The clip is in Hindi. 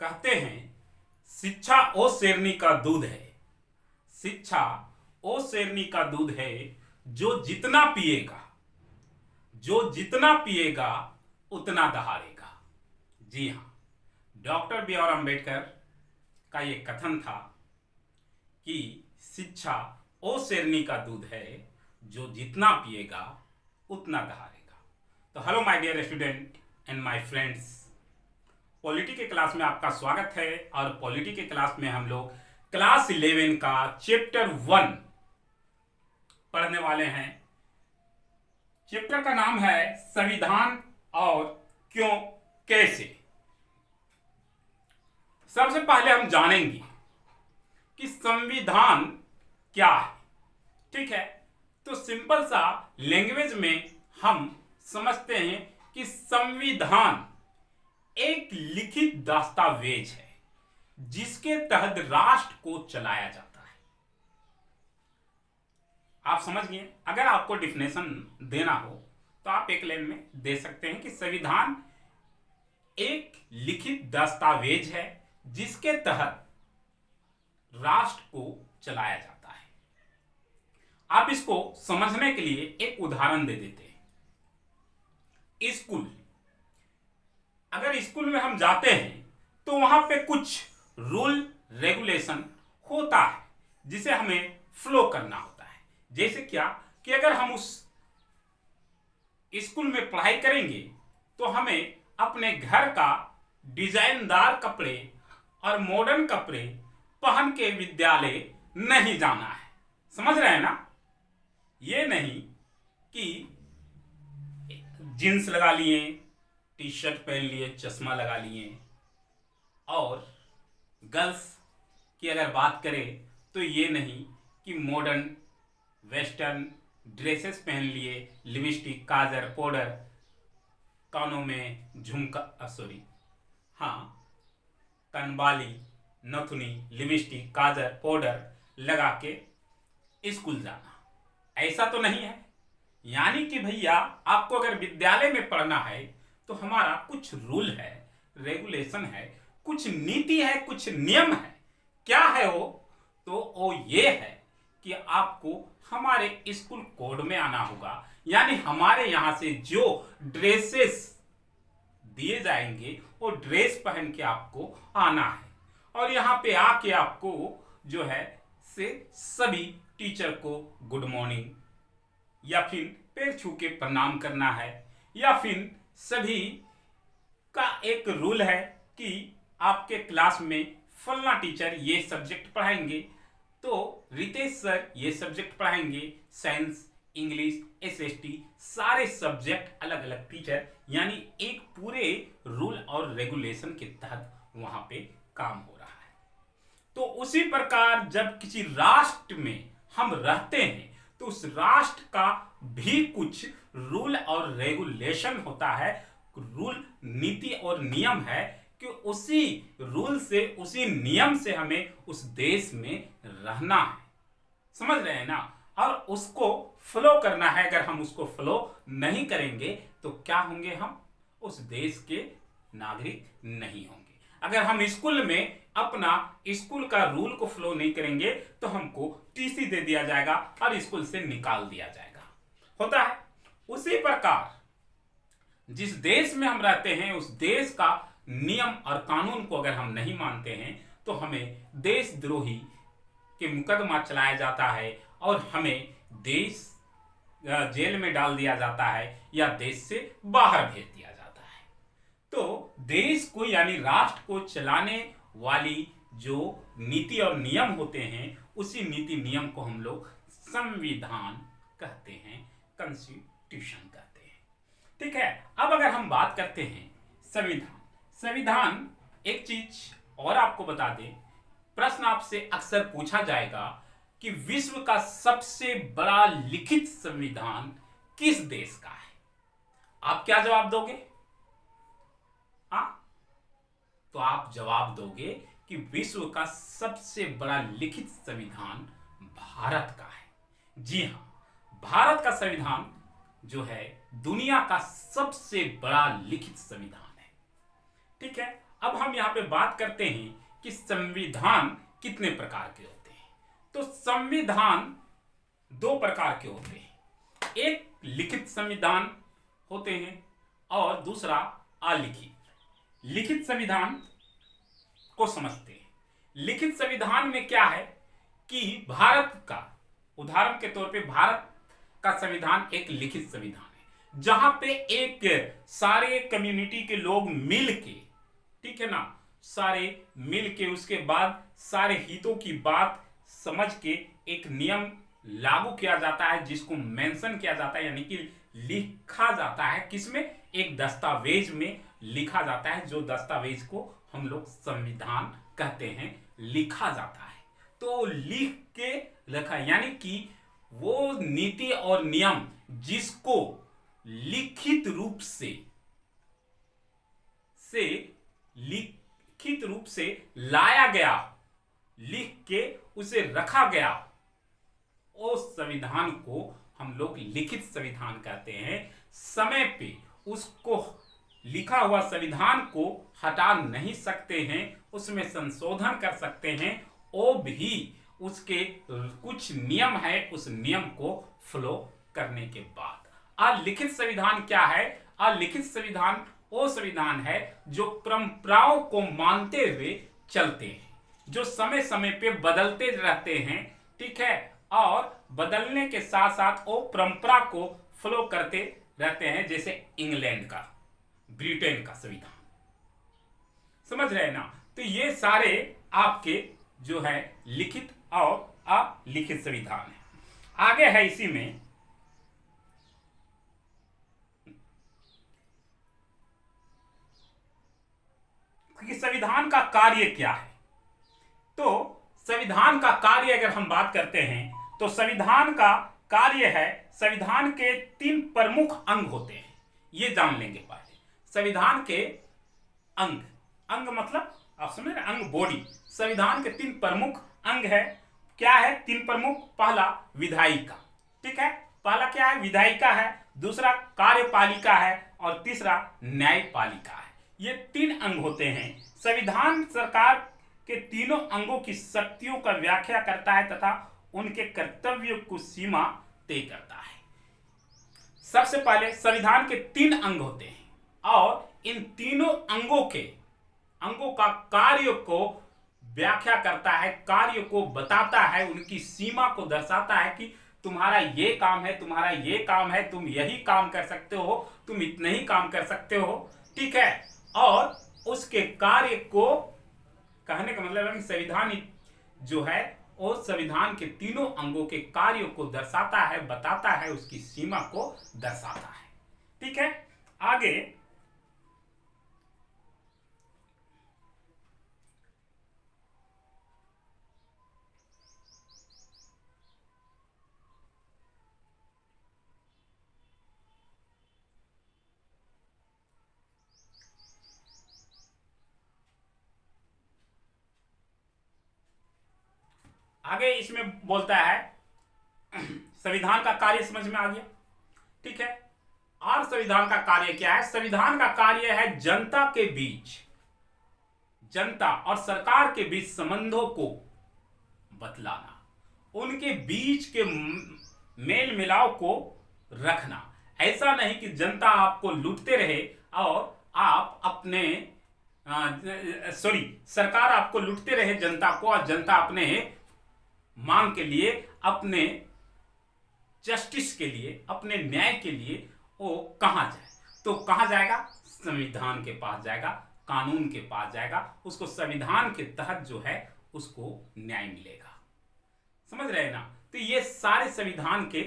कहते हैं शिक्षा ओ शेरनी का दूध है। शिक्षा ओ शेरनी का दूध है, जो जितना पिएगा उतना दहाड़ेगा। जी हाँ, डॉक्टर बी आर अम्बेडकर का ये कथन था कि शिक्षा ओ शेरनी का दूध है, जो जितना पिएगा उतना दहाड़ेगा। तो hello my dear student and my friends, polity के क्लास में आपका स्वागत है। और पॉलिटी के क्लास में हम लोग क्लास 11 का चैप्टर 1 पढ़ने वाले हैं। चैप्टर का नाम है संविधान और क्यों कैसे। सबसे पहले हम जानेंगे कि संविधान क्या है। ठीक है, तो सिंपल सा लैंग्वेज में हम समझते हैं कि संविधान एक लिखित दस्तावेज है जिसके तहत राष्ट्र को चलाया जाता है। आप समझ गए। अगर आपको डिफिनेशन देना हो तो आप एक लाइन में दे सकते हैं कि संविधान एक लिखित दस्तावेज है जिसके तहत राष्ट्र को चलाया जाता है। आप इसको समझने के लिए एक उदाहरण दे देते हैं। स्कूल, अगर स्कूल में हम जाते हैं तो वहां पे कुछ रूल रेगुलेशन होता है जिसे हमें फॉलो करना होता है। जैसे क्या कि अगर हम उस स्कूल में पढ़ाई करेंगे तो हमें अपने घर का डिजाइनदार कपड़े और मॉडर्न कपड़े पहन के विद्यालय नहीं जाना है। समझ रहे हैं ना? ये नहीं कि जींस लगा लिए, टी शर्ट पहन लिए, चश्मा लगा लिए। और गर्ल्स की अगर बात करें तो ये नहीं कि मॉडर्न वेस्टर्न ड्रेसेस पहन लिए, लिपस्टिक, काजल, पाउडर, कानों में झुमका, कनबाली, नथुनी, लिपस्टिक, काजल, पाउडर लगा के स्कूल जाना। ऐसा तो नहीं है। यानी कि भैया आपको अगर विद्यालय में पढ़ना है तो हमारा कुछ रूल है, रेगुलेशन है, कुछ नीति है, कुछ नियम है। क्या है वो? तो वो ये है कि आपको हमारे स्कूल कोड में आना होगा। यानी हमारे यहाँ से जो ड्रेसेस दिए जाएंगे वो ड्रेस पहन के आपको आना है। और यहाँ पे आके आपको जो है से सभी टीचर को गुड मॉर्निंग या फिर पैर छू के प्रणाम करना है। या फिर सभी का एक रूल है कि आपके क्लास में फलना टीचर ये सब्जेक्ट पढ़ाएंगे, तो रितेश सर ये सब्जेक्ट पढ़ाएंगे, साइंस, इंग्लिश, एसएसटी, सारे सब्जेक्ट अलग अलग टीचर। यानी एक पूरे रूल और रेगुलेशन के तहत वहां पे काम हो रहा है। तो उसी प्रकार जब किसी राष्ट्र में हम रहते हैं तो उस राष्ट्र का भी कुछ रूल और रेगुलेशन होता है। रूल, नीति और नियम है कि उसी रूल से, उसी नियम से हमें उस देश में रहना है। समझ रहे हैं ना? और उसको फॉलो करना है। अगर हम उसको फॉलो नहीं करेंगे तो क्या होंगे? हम उस देश के नागरिक नहीं होंगे। अगर हम स्कूल में अपना स्कूल का रूल को फॉलो नहीं करेंगे तो हमको टीसी दे दिया जाएगा और स्कूल से निकाल दिया जाएगा। होता है। उसी प्रकार जिस देश में हम रहते हैं उस देश का नियम और कानून को अगर हम नहीं मानते हैं तो हमें देशद्रोही के मुकदमा चलाया जाता है और हमें देश जेल में डाल दिया जाता है या देश से बाहर भेज दिया जाता है। तो देश को यानी राष्ट्र को चलाने वाली जो नीति और नियम होते हैं उसी नीति नियम को हम लोग संविधान कहते हैं, कॉन्स्टिट्यूशन कहते हैं। ठीक है। अब अगर हम बात करते हैं संविधान, एक चीज और आपको बता दें, प्रश्न आपसे अक्सर पूछा जाएगा कि विश्व का सबसे बड़ा लिखित संविधान किस देश का है? आप क्या जवाब दोगे? तो आप जवाब दोगे कि विश्व का सबसे बड़ा लिखित संविधान भारत का है। जी हां, भारत का संविधान जो है दुनिया का सबसे बड़ा लिखित संविधान है। ठीक है। अब हम यहाँ पे बात करते हैं कि संविधान कितने प्रकार के होते हैं। तो संविधान दो प्रकार के होते हैं, एक लिखित संविधान होते हैं और दूसरा अलिखित। लिखित संविधान को समझते हैं। लिखित संविधान में क्या है कि भारत का, उदाहरण के तौर पे भारत का संविधान एक लिखित संविधान है, जहां पे एक सारे कम्युनिटी के लोग मिल के, ठीक है ना, सारे मिल के उसके बाद सारे हितों की बात समझ के एक नियम लागू किया जाता है, जिसको मेंशन किया जाता है, यानी कि लिखा जाता है। किसमें? एक दस्तावेज में लिखा जाता है, जो दस्तावेज को हम लोग संविधान कहते हैं, लिखा जाता है। तो लिख के लिखा, यानी कि वो नीति और नियम जिसको लिखित रूप से लाया गया, लिख के उसे रखा गया, उस संविधान को हम लोग लिखित संविधान कहते हैं। समय पे उसको लिखा हुआ संविधान को हटा नहीं सकते हैं, उसमें संशोधन कर सकते हैं, वो भी उसके कुछ नियम है, उस नियम को फॉलो करने के बाद। अलिखित संविधान क्या है? अलिखित संविधान वो संविधान है जो परंपराओं को मानते हुए चलते हैं, जो समय समय पे बदलते रहते हैं, ठीक है, और बदलने के साथ साथ वो परंपरा को फॉलो करते रहते हैं, जैसे इंग्लैंड का, ब्रिटेन का संविधान। समझ रहे हैं ना? तो ये सारे आपके जो है लिखित और अलिखित संविधान है। आगे है इसी में कि संविधान का कार्य क्या है। तो संविधान का कार्य अगर हम बात करते हैं तो संविधान का कार्य है, संविधान के 3 प्रमुख अंग होते हैं, ये जान लेंगे पहले। संविधान के अंग, अंग मतलब आप समझ रहे, अंग बॉडी। संविधान के 3 प्रमुख अंग है। क्या है 3 प्रमुख? पहला विधायिका, ठीक है, पहला क्या है? विधायिका है, दूसरा कार्यपालिका है और तीसरा न्यायपालिका है। ये 3 अंग होते हैं। संविधान सरकार के तीनों अंगों की शक्तियों का व्याख्या करता है तथा उनके कर्तव्यों को सीमा तय करता है। सबसे पहले संविधान के 3 अंग होते हैं और इन तीनों अंगों का कार्य को व्याख्या करता है, कार्य को बताता है, उनकी सीमा को दर्शाता है कि तुम्हारा ये काम है, तुम्हारा ये काम है, तुम यही काम कर सकते हो, तुम इतने ही काम कर सकते हो, ठीक है। और उसके कार्य को कहने का मतलब है कि संविधान जो है वो संविधान के तीनों अंगों के कार्यों को दर्शाता है, बताता है, उसकी सीमा को दर्शाता है, ठीक है। आगे इसमें बोलता है संविधान का कार्य समझ में आ गया, ठीक है। और संविधान का कार्य क्या है? संविधान का कार्य है जनता के बीच, जनता और सरकार के बीच संबंधों को बतलाना, उनके बीच के मेल मिलाव को रखना। ऐसा नहीं कि जनता आपको लूटते रहे और आप अपने सरकार आपको लूटते रहे जनता को, और जनता अपने मांग के लिए, अपने जस्टिस के लिए, अपने न्याय के लिए वो कहां जाए? तो कहां जाएगा? संविधान के पास जाएगा, कानून के पास जाएगा, उसको संविधान के तहत जो है उसको न्याय मिलेगा। समझ रहे हैं ना? तो ये सारे संविधान के